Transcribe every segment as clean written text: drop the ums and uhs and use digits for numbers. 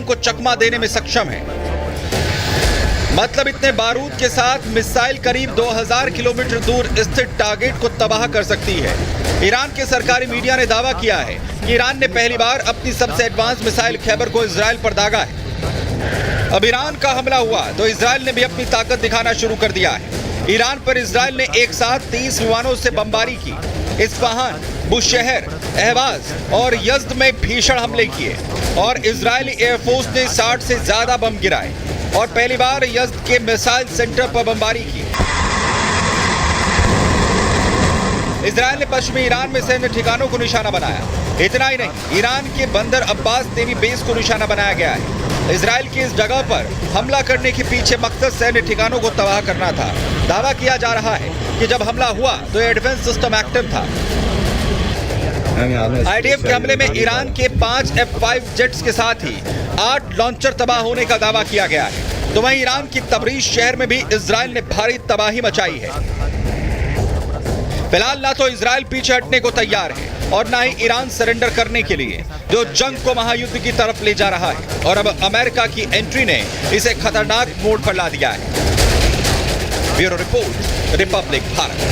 को चकमा देने में सक्षम है। मतलब इतने बारूद के साथ मिसाइल करीब 2000 किलोमीटर दूर स्थित टारगेट को तबाह कर सकती है। ईरान के सरकारी मीडिया ने दावा किया है कि ईरान ने पहली बार अपनी सबसे एडवांस मिसाइल खैबर को इजराइल पर दागा है। अब ईरान का हमला हुआ तो इजराइल ने भी अपनी ताकत दिखाना शुरू कर दिया है। ईरान पर इजराइल ने एक साथ 30 विमानों से बमबारी की। इस्फहान, बुशहर, अहवाज और यज़्द में भीषण हमले किए और इजरायली एयरफोर्स ने 60 से ज्यादा बम गिराए और पहली बार यज़्द के मिसाइल सेंटर पर बमबारी की। इजरायल ने पश्चिमी ईरान में सैन्य ठिकानों को निशाना बनाया। इतना ही नहीं, ईरान के बंदर अब्बास नेवी बेस को निशाना बनाया गया है। इजरायल की इस जगह पर हमला करने के पीछे मकसद सैन्य ठिकानों को तबाह करना था। दावा किया जा रहा है कि जब हमला हुआ तो यह डिफेंस सिस्टम एक्टिव था। आईडीएफ के हमले में ईरान के 5 F-5 जेट्स के साथ ही 8 लॉन्चर तबाह होने का दावा किया गया है। तो वहीं ईरान की तबरीज शहर में भी इजरायल ने भारी तबाही मचाई है। फिलहाल ना तो इजरायल पीछे हटने को तैयार है और ना ही ईरान सरेंडर करने के लिए, जो जंग को महायुद्ध की तरफ ले जा रहा है। और अब अमेरिका की एंट्री ने इसे खतरनाक मोड़ पर ला दिया है। Bureau report, Republic Bharat.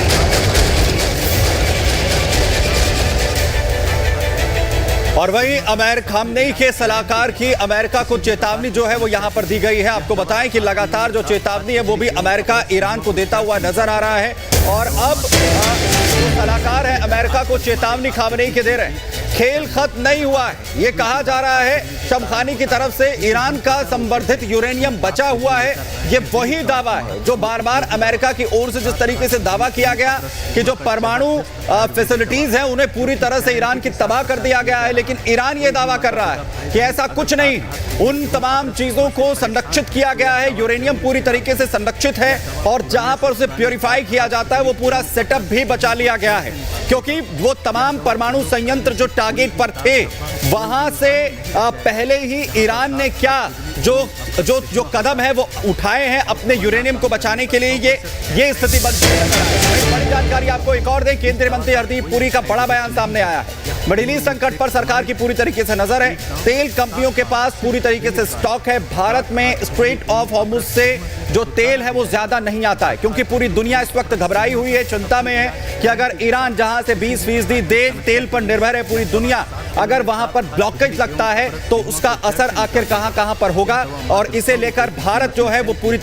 और वहीं खामनेई के सलाहकार की अमेरिका को चेतावनी जो है वो यहां पर दी गई है। आपको बताएं कि लगातार जो चेतावनी है वो भी अमेरिका ईरान को देता हुआ नजर आ रहा है। और अब जो सलाहकार है अमेरिका को चेतावनी खामनेई के दे रहे हैं। खेल खत्म नहीं हुआ है, ये कहा जा रहा है शमखानी की तरफ से। ईरान का संवर्धित यूरेनियम बचा हुआ है, ये वही दावा है जो बार बार अमेरिका की ओर से जिस तरीके से दावा किया गया कि जो परमाणु फैसिलिटीज हैं उन्हें पूरी तरह से ईरान की तबाह कर दिया गया है। लेकिन ईरान ये दावा कर रहा है कि ऐसा कुछ नहीं, उन तमाम चीजों को संरक्षित किया गया है। यूरेनियम पूरी तरीके से संरक्षित है और जहां पर उसे प्योरीफाई किया जाता है वो पूरा सेटअप भी बचा लिया गया है, क्योंकि वो तमाम परमाणु संयंत्र जो टारगेट पर थे वहां से पहले ही ईरान ने क्या जो कदम है वो उठाए हैं अपने यूरेनियम को बचाने के लिए। ये स्थिति बनती है। बड़ी जानकारी आपको एक और दें, केंद्रीय मंत्री हरदीप पुरी का बड़ा बयान सामने आया है। मिडिल ईस्ट संकट पर सरकार की पूरी तरीके से नजर है। तेल कंपनियों के पास पूरी तरीके से स्टॉक है। भारत में स्ट्रेट ऑफ हॉर्मुज से जो तेल है वो ज्यादा नहीं आता है, क्योंकि पूरी दुनिया इस वक्त घबराई हुई है, चिंता में है कि अगर ईरान जहां से 20% तेल पर निर्भर है पूरी दुनिया, अगर वहां पर ब्लॉकेज लगता है तो उसका असर आखिर कहां पर होगा। और इसे लेकर भारत जो है वो पूरी